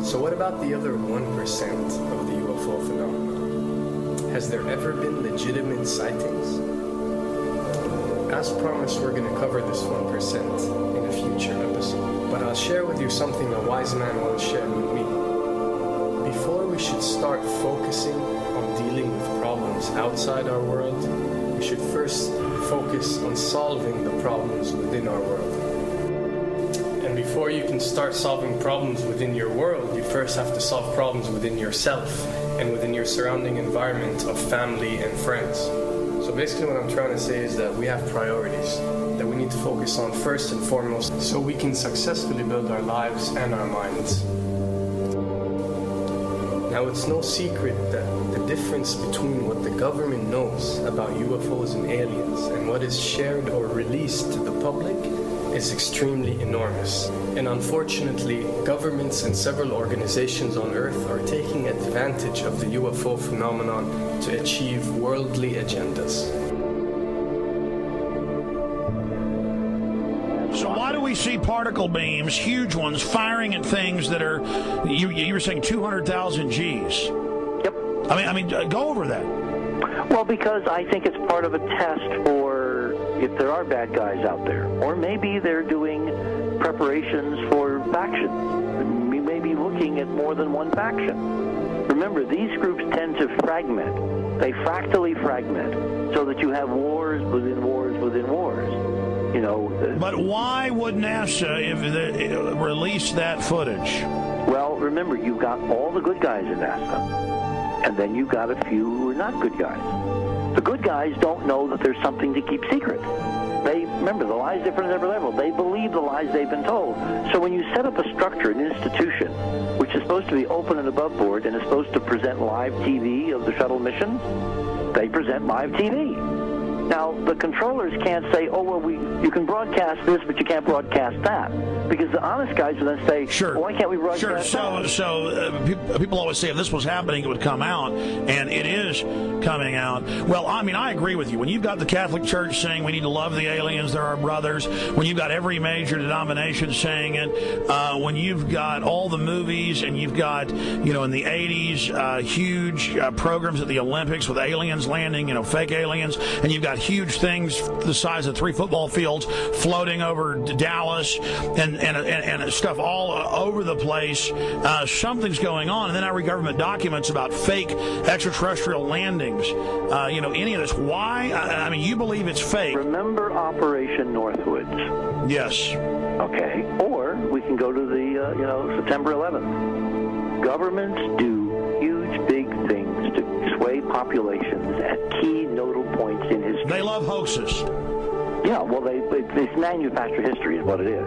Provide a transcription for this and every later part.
So what about the other 1% of the UFO phenomenon? Has there ever been legitimate sightings? As promised, we're going to cover this 1% in a future episode. But I'll share with you something a wise man once shared with me. Before we should start focusing on dealing with problems outside our world, we should first focus on solving the problems within our world. And before you can start solving problems within your world, you first have to solve problems within yourself and within your surrounding environment of family and friends. So basically what I'm trying to say is that we have priorities that we need to focus on first and foremost so we can successfully build our lives and our minds. Now, it's no secret that the difference between what the government knows about UFOs and aliens and what is shared or released to the public is extremely enormous. And unfortunately, governments and several organizations on Earth are taking advantage of the UFO phenomenon to achieve worldly agendas. We see particle beams, huge ones, firing at things that are, you were saying 200,000 Gs. Yep. I mean, go over that. Well, because I think it's part of a test for if there are bad guys out there. Or maybe they're doing preparations for factions. We may be looking at more than one faction. Remember, these groups tend to fragment. They fractally fragment so that you have wars within wars within wars. You know, but why would NASA release that footage? Well, remember, you've got all the good guys in NASA, and then you've got a few who are not good guys. The good guys don't know that there's something to keep secret. They remember, the lie's different at every level. They believe the lies they've been told. So when you set up a structure, an institution, which is supposed to be open and above board and is supposed to present live TV of the shuttle missions, they present live TV. Now, the controllers can't say, oh, well, you can broadcast this, but you can't broadcast that. Because the honest guys will then say, sure. Well, why can't we broadcast that? So people always say if this was happening, it would come out, and it is coming out. Well, I mean, I agree with you. When you've got the Catholic Church saying we need to love the aliens, they're our brothers, when you've got every major denomination saying it, when you've got all the movies, and you've got, in the 80s, huge programs at the Olympics with aliens landing, fake aliens, and you've got huge things the size of 3 football fields floating over Dallas and stuff all over the place. Something's going on. And then I read government documents about fake extraterrestrial landings. Any of this. Why? I mean, you believe it's fake. Remember Operation Northwoods? Yes. Okay. Or we can go to the, September 11th. Governments do huge, big things to sway populations at key nodal points in history. They love hoaxes. Yeah, well, it's manufactured history is what it is.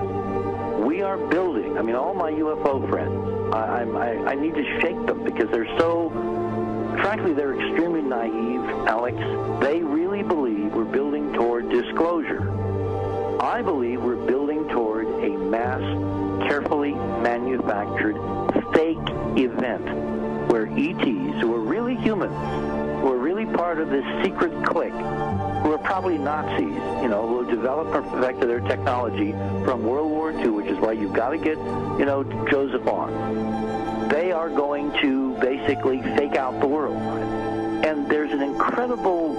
We are building, all my UFO friends, I need to shake them because frankly, they're extremely naive, Alex. They really believe we're building toward disclosure. I believe we're building toward a mass, carefully manufactured fake event where ETs, who are really humans, who are really part of this secret clique, who are probably Nazis, who have developed and perfected their technology from World War II, which is why you've got to get, Joseph on. They are going to basically fake out the world. And there's an incredible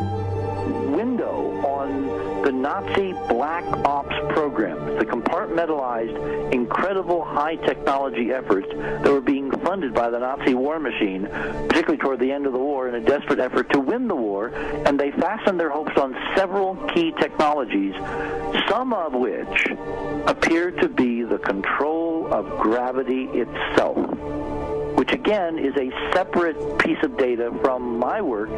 window on the Nazi black ops programs, the compartmentalized, incredible high technology efforts that were being funded by the Nazi war machine, particularly toward the end of the war in a desperate effort to win the war, and they fastened their hopes on several key technologies, some of which appear to be the control of gravity itself, which again is a separate piece of data from my work,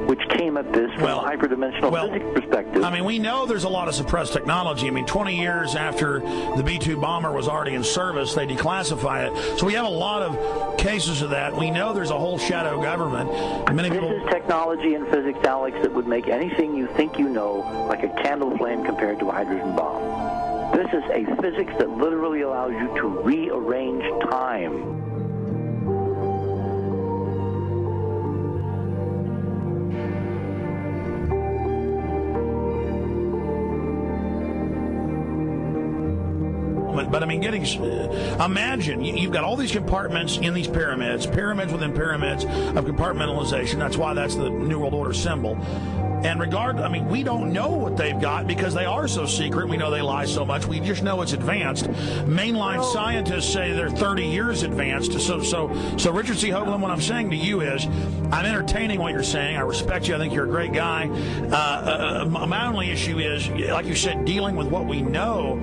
which came at this from a hyperdimensional physics perspective. I mean, we know there's a lot of suppressed technology. 20 years after the B-2 bomber was already in service, they declassify it. So we have a lot of cases of that. We know there's a whole shadow government. This is technology and physics, Alex, that would make anything you think you know like a candle flame compared to a hydrogen bomb. This is a physics that literally allows you to rearrange time. experiment. But I mean, imagine you've got all these compartments in these pyramids within pyramids of compartmentalization. That's why that's the New World Order symbol. And we don't know what they've got because they are so secret. We know they lie so much. We just know it's advanced. Mainline scientists say they're 30 years advanced. So Richard C. Hoagland, what I'm saying to you is, I'm entertaining what you're saying. I respect you. I think you're a great guy. My only issue is, like you said, dealing with what we know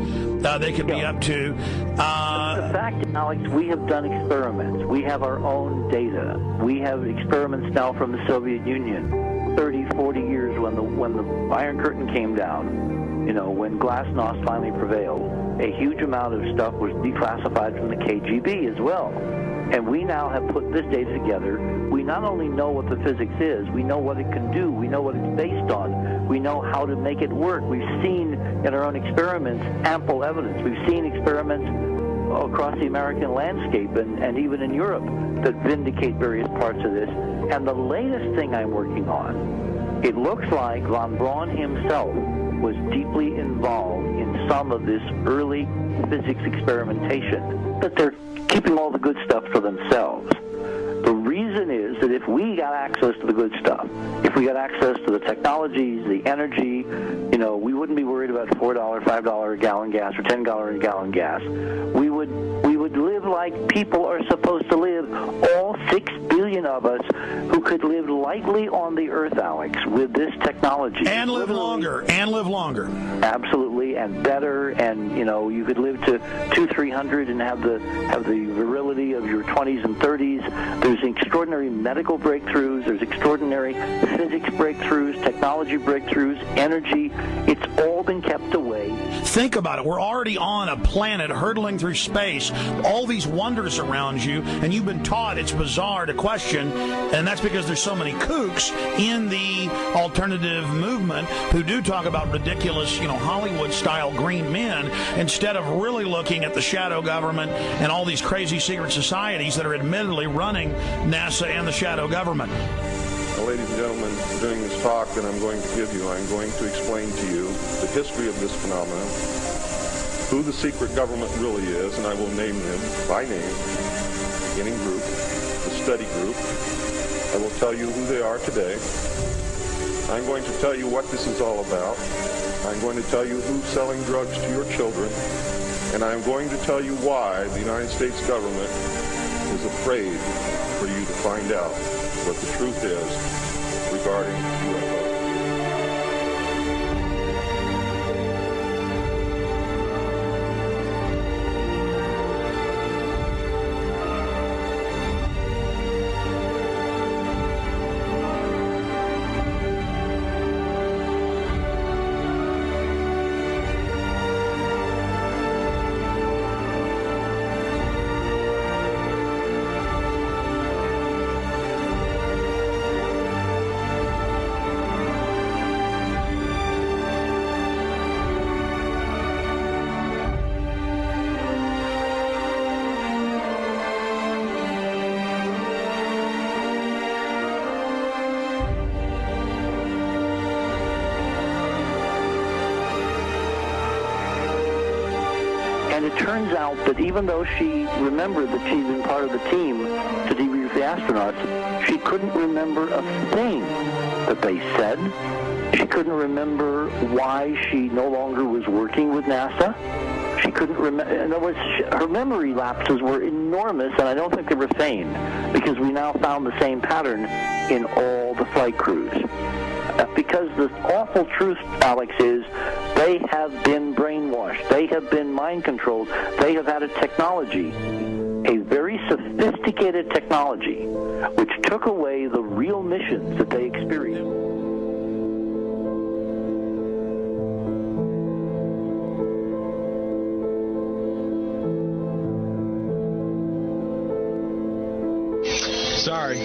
they could be up to. The fact, Alex, we have done experiments. We have our own data. We have experiments now from the Soviet Union. 30, 40 years when the Iron Curtain came down, when Glasnost finally prevailed, a huge amount of stuff was declassified from the KGB as well. And we now have put this data together. We not only know what the physics is, we know what it can do, we know what it's based on, we know how to make it work. We've seen in our own experiments ample evidence. We've seen experiments across the American landscape and even in Europe that vindicate various parts of this. And the latest thing I'm working on, it looks like von Braun himself was deeply involved in some of this early physics experimentation, but they're keeping all the good stuff for themselves. The reason is that if we got access to the good stuff, if we got access to the technologies, the energy, we wouldn't be worried about $4, $5 a gallon gas or $10 a gallon gas. We would live like people are supposed to live, all 6 billion of us who could live lightly on the earth, Alex, with this technology. And live longer. Absolutely, and better, and you could live to 200-300 and have the virility of your 20s and 30s. There's extraordinary medical breakthroughs, there's extraordinary physics breakthroughs, technology breakthroughs, energy. It's all been kept away. Think about it. We're already on a planet hurtling through space, all these wonders around you, and you've been taught it's bizarre to question, and that's because there's so many kooks in the alternative movement who do talk about ridiculous, Hollywood-style green men, instead of really looking at the shadow government and all these crazy secret societies that are admittedly running NASA and the shadow government. Well, ladies and gentlemen, during this talk that I'm going to give you, I'm going to explain to you the history of this phenomenon, who the secret government really is, and I will name them by name, the beginning group, the study group. I will tell you who they are today. I'm going to tell you what this is all about. I'm going to tell you who's selling drugs to your children, and I'm going to tell you why the United States government is afraid for you to find out what the truth is regarding UFOs. And it turns out that even though she remembered that she'd been part of the team to debrief the astronauts, she couldn't remember a thing that they said. She couldn't remember why she no longer was working with NASA. She couldn't remember. In other words, her memory lapses were enormous, and I don't think they were feigned, because we now found the same pattern in all the flight crews. Because the awful truth, Alex, is they have been brainwashed. They have been mind controlled. They have had a technology, a very sophisticated technology, which took away the real missions that they experienced. Sorry.